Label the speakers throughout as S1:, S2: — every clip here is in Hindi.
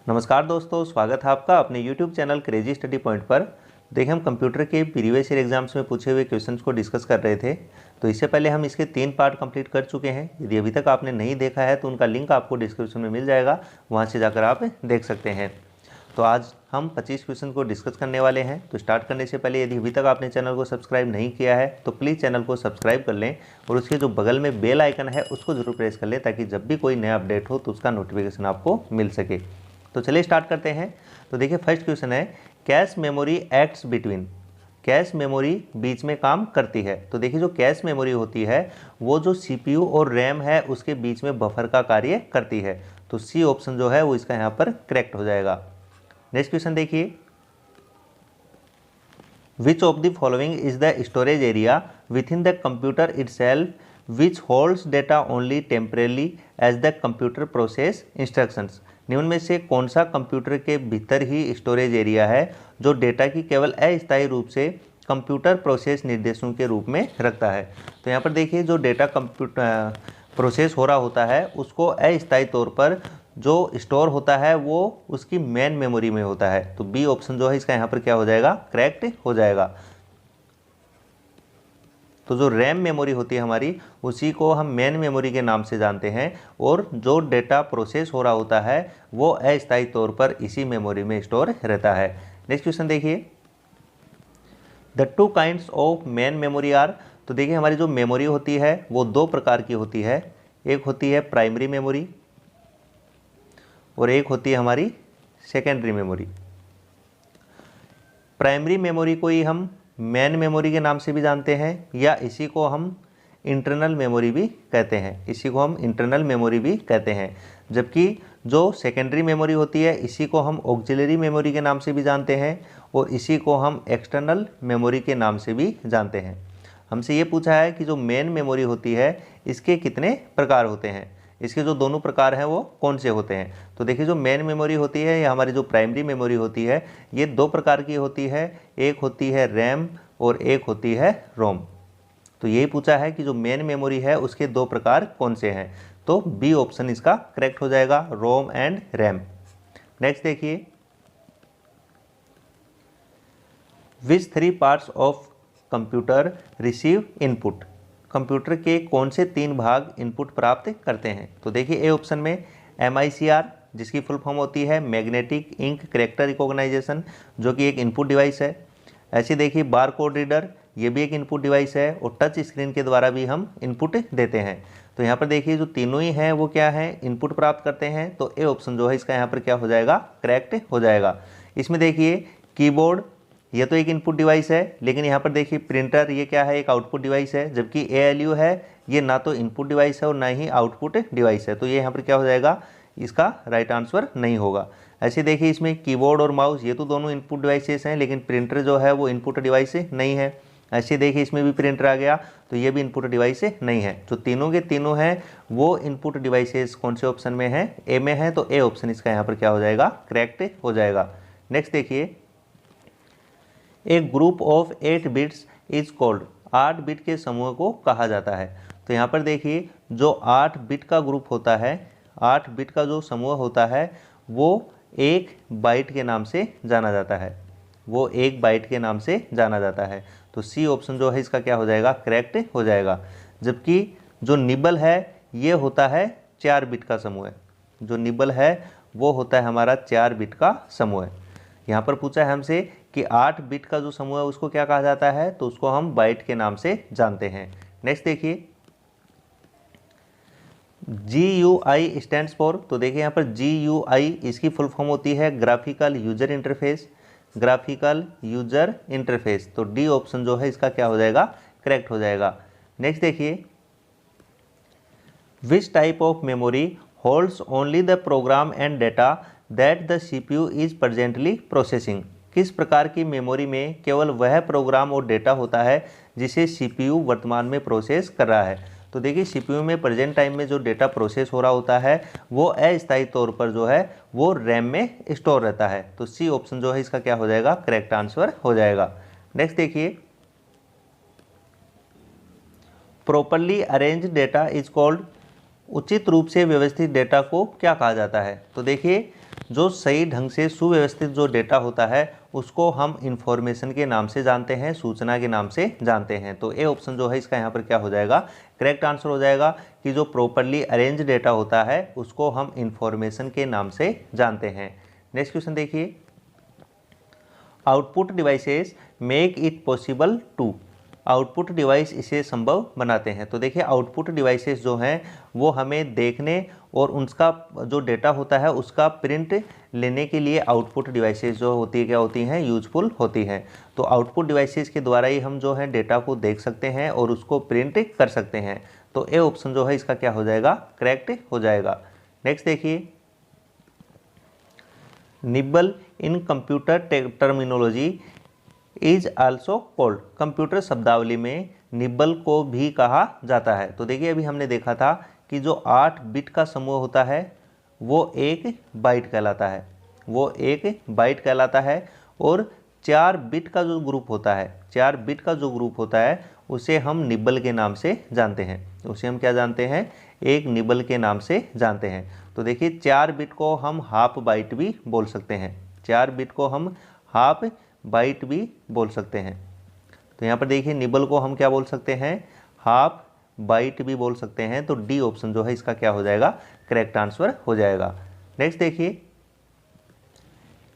S1: नमस्कार दोस्तों, स्वागत है आपका अपने YouTube channel crazy study point पर। देखिए, हम कंप्यूटर के प्रीवियस ईयर एग्जाम्स में पूछे हुए क्वेश्चंस को डिस्कस कर रहे थे। तो इससे पहले हम इसके 3 पार्ट कंप्लीट कर चुके हैं। यदि अभी तक आपने नहीं देखा है तो उनका लिंक आपको डिस्क्रिप्शन में मिल जाएगा, वहाँ से जाकर आप देख सकते हैं। तो आज हम 25 क्वेश्चन को डिस्कस करने वाले हैं। तो स्टार्ट करने से पहले यदि अभी तक आपने चैनल को सब्सक्राइब नहीं किया है तो प्लीज़ चैनल को सब्सक्राइब कर लें और उसके जो बगल में बेल आइकन है उसको जरूर प्रेस कर लें, ताकि जब भी कोई नया अपडेट हो तो उसका नोटिफिकेशन आपको मिल सके। तो चलिए स्टार्ट करते हैं। तो देखिए, फर्स्ट क्वेश्चन है, cache memory acts between. Cache memory बीच में काम करती है। तो देखिए, जो कैश मेमोरी होती है वो जो सीपीयू और रैम है उसके बीच में बफर का कार्य करती है। तो सी ऑप्शन जो है वो इसका यहाँ पर करेक्ट हो जाएगा। नेक्स्ट क्वेश्चन देखिए, which of the following is the storage area within the computer itself which holds data only temporarily as the computer process instructions. निम्न में से कौन सा कंप्यूटर के भीतर ही स्टोरेज एरिया है जो डेटा की केवल अस्थायी रूप से कंप्यूटर प्रोसेस निर्देशों के रूप में रखता है। तो यहाँ पर देखिए, जो डेटा कंप्यूटर प्रोसेस हो रहा होता है उसको अस्थायी तौर पर जो स्टोर होता है वो उसकी मेन मेमोरी में होता है। तो बी ऑप्शन जो है इसका यहाँ पर क्या हो जाएगा, करेक्ट हो जाएगा। तो जो रैम मेमोरी होती है हमारी, उसी को हम मेन मेमोरी के नाम से जानते हैं, और जो डेटा प्रोसेस हो रहा होता है वो अस्थायी तौर पर इसी मेमोरी में स्टोर रहता है। नेक्स्ट क्वेश्चन देखिए, the two kinds of main memory are. तो देखिए, हमारी जो मेमोरी होती है वो दो प्रकार की होती है। एक होती है प्राइमरी मेमोरी और एक होती है हमारी सेकेंडरी मेमोरी। प्राइमरी मेमोरी को ही हम मेन मेमोरी के नाम से भी जानते हैं, या इसी को हम इंटरनल मेमोरी भी कहते हैं। इसी को हम इंटरनल मेमोरी भी कहते हैं। जबकि जो सेकेंडरी मेमोरी होती है इसी को हम ऑक्सिलरी मेमोरी के नाम से भी जानते हैं, और इसी को हम एक्सटर्नल मेमोरी के नाम से भी जानते हैं। हमसे ये पूछा है कि जो मेन मेमोरी होती है इसके कितने प्रकार होते हैं, इसके जो दोनों प्रकार हैं वो कौन से होते हैं। तो देखिए, जो मेन मेमोरी होती है या हमारी जो प्राइमरी मेमोरी होती है ये दो प्रकार की होती है। एक होती है रैम और एक होती है रोम। तो यही पूछा है कि जो मेन मेमोरी है उसके दो प्रकार कौन से हैं। तो बी ऑप्शन इसका करेक्ट हो जाएगा, रोम एंड रैम। नेक्स्ट देखिए, विच 3 parts of computer receive input. Computer के कौन से 3 भाग इनपुट प्राप्त करते हैं। तो देखिए, ए ऑप्शन में MICR, जिसकी फुल फॉर्म होती है मैग्नेटिक इंक कैरेक्टर रिकॉग्नाइजेशन, जो कि एक इनपुट डिवाइस है। ऐसे देखिए, बार कोड रीडर, ये भी एक इनपुट डिवाइस है, और टच स्क्रीन के द्वारा भी हम इनपुट देते हैं। तो यहाँ पर देखिए, जो तीनों ही हैं वो क्या है, इनपुट प्राप्त करते हैं। तो ए ऑप्शन जो है इसका यहाँ पर क्या हो जाएगा, करेक्ट हो जाएगा। इसमें देखिए, कीबोर्ड ये तो एक इनपुट डिवाइस है, लेकिन यहाँ पर देखिए प्रिंटर ये क्या है, एक आउटपुट डिवाइस है। जबकि ALU है, ये ना तो इनपुट डिवाइस है और ना ही आउटपुट डिवाइस है। तो ये यहाँ पर क्या हो जाएगा, इसका राइट आंसर नहीं होगा। ऐसे देखिए, इसमें कीबोर्ड और माउस ये तो दोनों इनपुट डिवाइसेस हैं, लेकिन प्रिंटर जो है वो इनपुट डिवाइस नहीं है। ऐसे देखिए, इसमें भी प्रिंटर आ गया, तो ये भी इनपुट डिवाइस नहीं है। जो तीनों के तीनों हैं वो इनपुट डिवाइसेस कौन से ऑप्शन में है, ए में है। तो ए ऑप्शन इसका यहाँ पर क्या हो जाएगा, करेक्ट हो जाएगा। नेक्स्ट देखिए, एक group of 8 bits is called. 8 bit के समूह को कहा जाता है। तो यहाँ पर देखिए, जो 8 बिट का ग्रुप होता है, 8 बिट का जो समूह होता है वो 1 बाइट के नाम से जाना जाता है। वो 1 बाइट के नाम से जाना जाता है। तो सी ऑप्शन जो है इसका क्या हो जाएगा, करेक्ट हो जाएगा। जबकि जो निबल है ये होता है 4 बिट का समूह है। जो निबल है वो होता है हमारा 4 बिट का समूह है। यहाँ पर पूछा है हमसे कि 8 बिट का जो समूह है उसको क्या कहा जाता है, तो उसको हम बाइट के नाम से जानते हैं। नेक्स्ट देखिए, GUI स्टैंड्स फॉर। तो देखिए, यहाँ पर GUI इसकी फुल फॉर्म होती है graphical user interface. Graphical user interface. तो डी ऑप्शन जो है इसका क्या हो जाएगा, करेक्ट हो जाएगा। नेक्स्ट देखिए, which type of memory holds only the program and data that the CPU is presently processing. किस प्रकार की मेमोरी में केवल वह प्रोग्राम और डेटा होता है जिसे CPU वर्तमान में प्रोसेस कर रहा है। तो देखिए, CPU में प्रेजेंट टाइम में जो डेटा प्रोसेस हो रहा होता है वो अस्थायी तौर पर जो है वो रैम में स्टोर रहता है। तो सी ऑप्शन जो है इसका क्या हो जाएगा, करेक्ट आंसर हो जाएगा। नेक्स्ट देखिए, properly arrange data is called. उचित रूप से व्यवस्थित डेटा को क्या कहा जाता है? तो देखिए, जो सही ढंग से सुव्यवस्थित जो डेटा होता है उसको हम इंफॉर्मेशन के नाम से जानते हैं, सूचना के नाम से जानते हैं। तो ए ऑप्शन जो है इसका यहाँ पर क्या हो जाएगा? करेक्ट आंसर हो जाएगा कि जो प्रॉपरली अरेंज डेटा होता है उसको हम इंफॉर्मेशन के नाम से जानते हैं। नेक्स्ट क्वेश्चन देखिए, output devices make it possible to. Output device इसे संभव बनाते हैं। तो देखिए, आउटपुट डिवाइसेस जो हैं वो हमें देखने और उसका जो डेटा होता है उसका प्रिंट लेने के लिए आउटपुट डिवाइसेस जो होती है क्या होती हैं? यूजफुल होती हैं। तो आउटपुट डिवाइसेस के द्वारा ही हम जो है डेटा को देख सकते हैं और उसको प्रिंट कर सकते हैं। तो ए ऑप्शन जो है इसका क्या हो जाएगा? करेक्ट हो जाएगा। नेक्स्ट देखिए, nibble in computer terminology is also called. Computer शब्दावली में निबल को भी कहा जाता है। तो देखिए, अभी हमने देखा था कि जो 8 बिट का समूह होता है वो एक बाइट कहलाता है, वो एक बाइट कहलाता है। और 4 बिट का जो ग्रुप होता है, 4 बिट का जो ग्रुप होता है उसे हम निबल के नाम से जानते हैं। उसे हम क्या जानते हैं? एक निबल के नाम से जानते हैं। तो देखिए, 4 बिट को हम हाफ बाइट भी बोल सकते हैं, 4 बिट को हम हाफ बाइट भी बोल सकते हैं। तो यहाँ पर देखिए, निबल को हम क्या बोल सकते हैं? हाफ बाइट भी बोल सकते हैं। तो डी ऑप्शन जो है इसका क्या हो जाएगा? करेक्ट आंसर हो जाएगा। नेक्स्ट देखिए,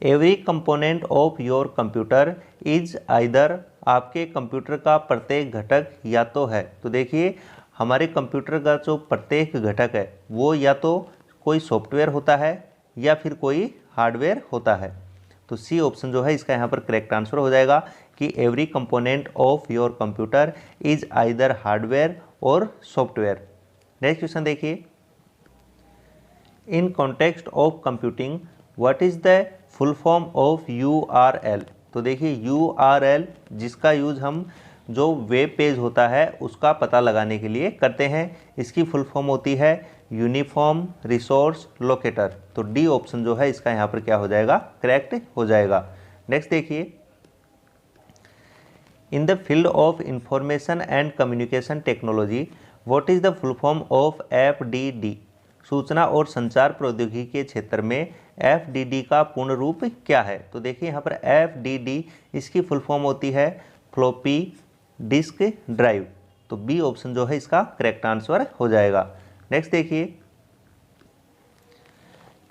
S1: every component of your computer is either. आपके कंप्यूटर का प्रत्येक घटक या तो है। तो देखिए, हमारे कंप्यूटर का जो प्रत्येक घटक है वो या तो कोई सॉफ्टवेयर होता है या फिर कोई हार्डवेयर होता है। तो सी ऑप्शन जो है इसका यहाँ पर करेक्ट आंसर हो जाएगा कि every component of your computer is either hardware और सॉफ्टवेयर। नेक्स्ट क्वेश्चन देखिए, in context of computing what is the full form of URL। तो देखिए, URL जिसका यूज हम जो वेब पेज होता है उसका पता लगाने के लिए करते हैं, इसकी फुल फॉर्म होती है यूनिफॉर्म रिसोर्स लोकेटर। तो डी ऑप्शन जो है इसका यहाँ पर क्या हो जाएगा? करेक्ट हो जाएगा। नेक्स्ट देखिए, in the field of information and communication technology what is the full form of FDD। सूचना और संचार प्रौद्योगिकी के क्षेत्र में FDD का पूर्ण रूप क्या है? तो देखिए, यहाँ पर FDD इसकी फुल फॉर्म होती है फ्लॉपी डिस्क ड्राइव। तो बी ऑप्शन जो है इसका करेक्ट आंसर हो जाएगा। नेक्स्ट देखिए,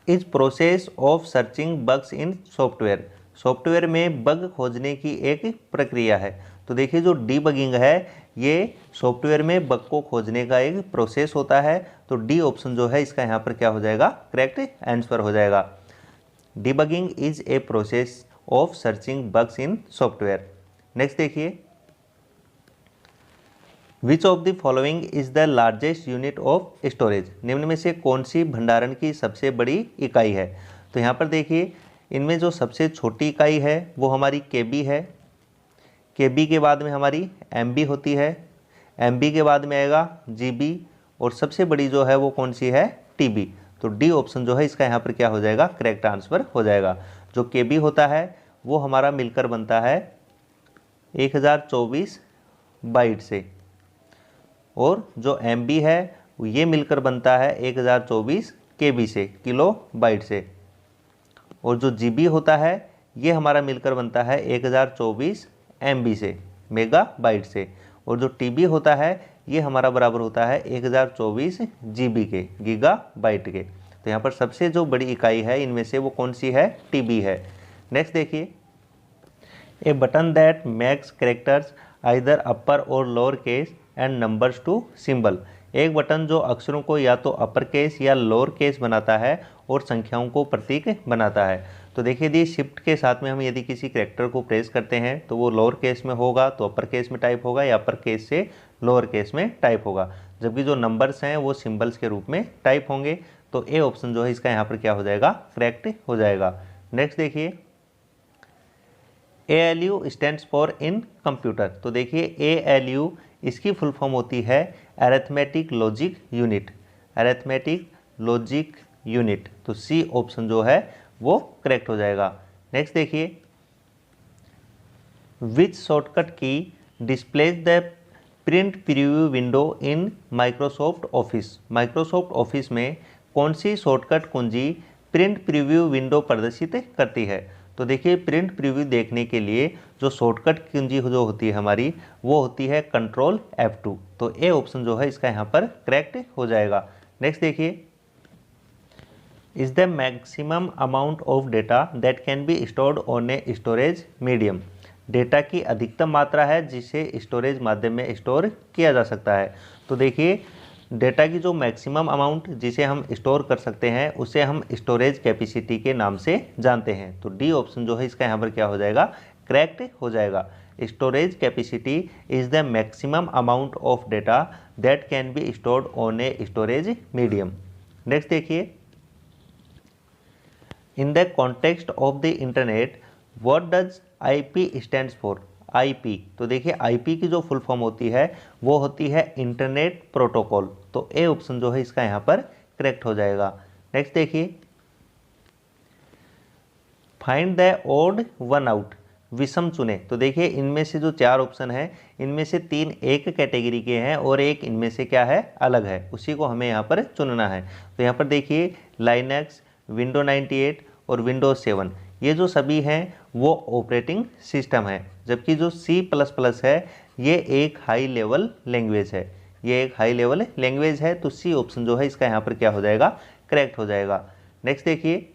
S1: is process of searching bugs in software. Software में बग खोजने की एक प्रक्रिया है। तो देखिए, जो डीबगिंग है ये सॉफ्टवेयर में बग को खोजने का एक प्रोसेस होता है। तो डी ऑप्शन जो है इसका यहाँ पर क्या हो जाएगा? करेक्ट आंसर हो जाएगा। Debugging is a process of searching bugs in software. Next देखिए, which of the following is the largest unit of storage. निम्न में से कौन सी भंडारण की सबसे बड़ी इकाई है? तो यहाँ पर देखिए, इनमें जो सबसे छोटी इकाई है वो हमारी KB है। KB के बाद में हमारी MB होती है, MB के बाद में आएगा GB और सबसे बड़ी जो है वो कौन सी है? TB। तो डी ऑप्शन जो है इसका यहाँ पर क्या हो जाएगा? करेक्ट आंसर हो जाएगा। जो KB होता है वो हमारा मिलकर बनता है 1024 बाइट से, और जो MB है ये मिलकर बनता है 1024 KB से, किलो बाइट से, और जो GB होता है ये हमारा मिलकर बनता है 1024 MB से, मेगा बाइट से, और जो TB होता है ये हमारा बराबर होता है 1024 GB के, गीगा बाइट के। तो यहाँ पर सबसे जो बड़ी इकाई है इनमें से वो कौन सी है? TB है। नेक्स्ट देखिए, a button that makes characters either upper or lower case and numbers to symbol. एक बटन जो अक्षरों को या तो अपर केस या लोअर केस बनाता है और संख्याओं को प्रतीक बनाता है। तो देखिए, यदि शिफ्ट के साथ में हम यदि किसी कैरेक्टर को प्रेस करते हैं तो वो लोअर केस में होगा तो अपर केस में टाइप होगा, या अपर केस से लोअर केस में टाइप होगा, जबकि जो नंबर्स हैं वो सिंबल्स के रूप में टाइप होंगे। तो ए ऑप्शन जो है इसका यहाँ पर क्या हो जाएगा? करेक्ट हो जाएगा। नेक्स्ट देखिए, ALU stands for in computer. तो देखिए, ALU इसकी फुल फॉर्म होती है arithmetic logic unit, arithmetic logic unit. तो सी ऑप्शन जो है वो करेक्ट हो जाएगा। नेक्स्ट देखिए, विच शॉर्टकट की displays the print preview window in Microsoft office. Microsoft office में कौन सी शॉर्टकट कुंजी प्रिंट प्रीव्यू विंडो प्रदर्शित करती है? तो देखिए प्रिंट प्रीव्यू देखने के लिए जो शॉर्टकट कुंजी जो होती है हमारी, वो होती है कंट्रोल F2। तो ए ऑप्शन जो है इसका यहाँ पर करेक्ट हो जाएगा। नेक्स्ट देखिए, is the maximum amount of data that can be stored on a storage medium. Data की अधिकतम मात्रा है जिसे स्टोरेज माध्यम में स्टोर किया जा सकता है। तो देखिए डेटा की जो मैक्सिमम अमाउंट जिसे हम स्टोर कर सकते हैं उसे हम स्टोरेज कैपेसिटी के नाम से जानते हैं। तो डी ऑप्शन जो है इसका यहाँ पर क्या हो जाएगा, करेक्ट हो जाएगा। Storage capacity is the maximum amount of data that can be stored on a storage medium. Next देखिए, in the context of the internet what does IP stands for. IP, तो देखिए IP की जो फुल फॉर्म होती है वो होती है इंटरनेट प्रोटोकॉल। तो ए ऑप्शन जो है इसका यहाँ पर करेक्ट हो जाएगा। नेक्स्ट देखिए, find the odd one out, विषम चुने। तो देखिए इनमें से जो 4 ऑप्शन है इनमें से 3 एक कैटेगरी के हैं और एक इनमें से क्या है, अलग है, उसी को हमें यहाँ पर चुनना है। तो यहाँ पर देखिए लाइनक्स, विंडो 98 और विंडोज 7 ये जो सभी हैं वो ऑपरेटिंग सिस्टम है, जबकि जो C++ है ये एक हाई लेवल लैंग्वेज है। ये एक हाई लेवल लैंग्वेज है, तो सी ऑप्शन जो है इसका यहाँ पर क्या हो जाएगा, करेक्ट हो जाएगा। नेक्स्ट देखिए,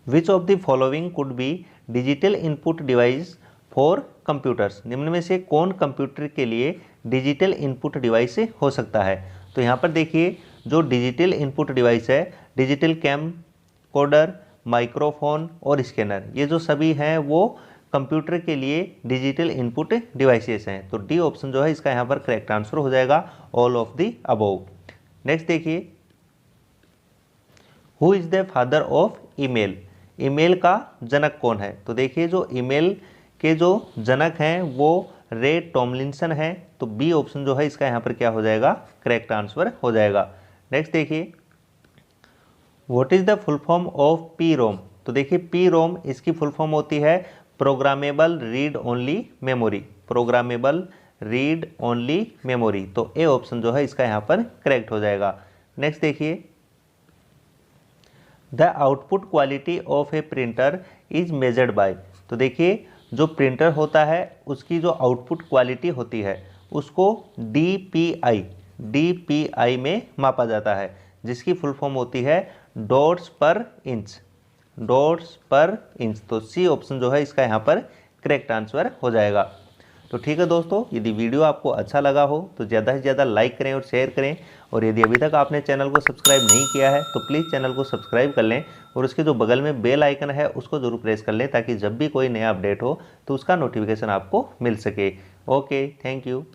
S1: which of the following could be digital input device for computers. निम्न में से कौन कंप्यूटर के लिए डिजिटल इनपुट डिवाइस हो सकता है? तो यहाँ पर देखिए जो डिजिटल इनपुट डिवाइस है, डिजिटल कैम कोडर, माइक्रोफोन और स्कैनर, ये जो सभी हैं वो कंप्यूटर के लिए डिजिटल इनपुट डिवाइसेस हैं। तो डी ऑप्शन जो है इसका यहाँ पर करेक्ट आंसर हो जाएगा, all of the above. Next देखिए, who is the father of email. Email का जनक कौन है? तो देखिए जो ईमेल के जो जनक हैं वो रे टॉमलिंसन है। तो बी ऑप्शन जो है इसका यहाँ पर क्या हो जाएगा, करेक्ट आंसर हो जाएगा। नेक्स्ट देखिए, what is the full form of PROM। तो देखिए PROM इसकी फुल फॉर्म होती है programmable read only memory. Programmable read only memory. तो ए ऑप्शन जो है इसका यहाँ पर करेक्ट हो जाएगा। नेक्स्ट देखिए, the output quality of A printer is measured by. तो देखिए जो प्रिंटर होता है उसकी जो आउटपुट क्वालिटी होती है उसको DPI में मापा जाता है, जिसकी फुल फॉर्म होती है डॉट्स पर इंच। डॉट्स पर इंच। तो सी ऑप्शन जो है इसका यहाँ पर करेक्ट आंसर हो जाएगा। तो ठीक है दोस्तों, यदि वीडियो आपको अच्छा लगा हो तो ज़्यादा से ज़्यादा लाइक करें और शेयर करें, और यदि अभी तक आपने चैनल को सब्सक्राइब नहीं किया है तो प्लीज़ चैनल को सब्सक्राइब कर लें और उसके जो बगल में बेल आइकन है उसको जरूर प्रेस कर लें, ताकि जब भी कोई नया अपडेट हो तो उसका नोटिफिकेशन आपको मिल सके। Okay, thank you.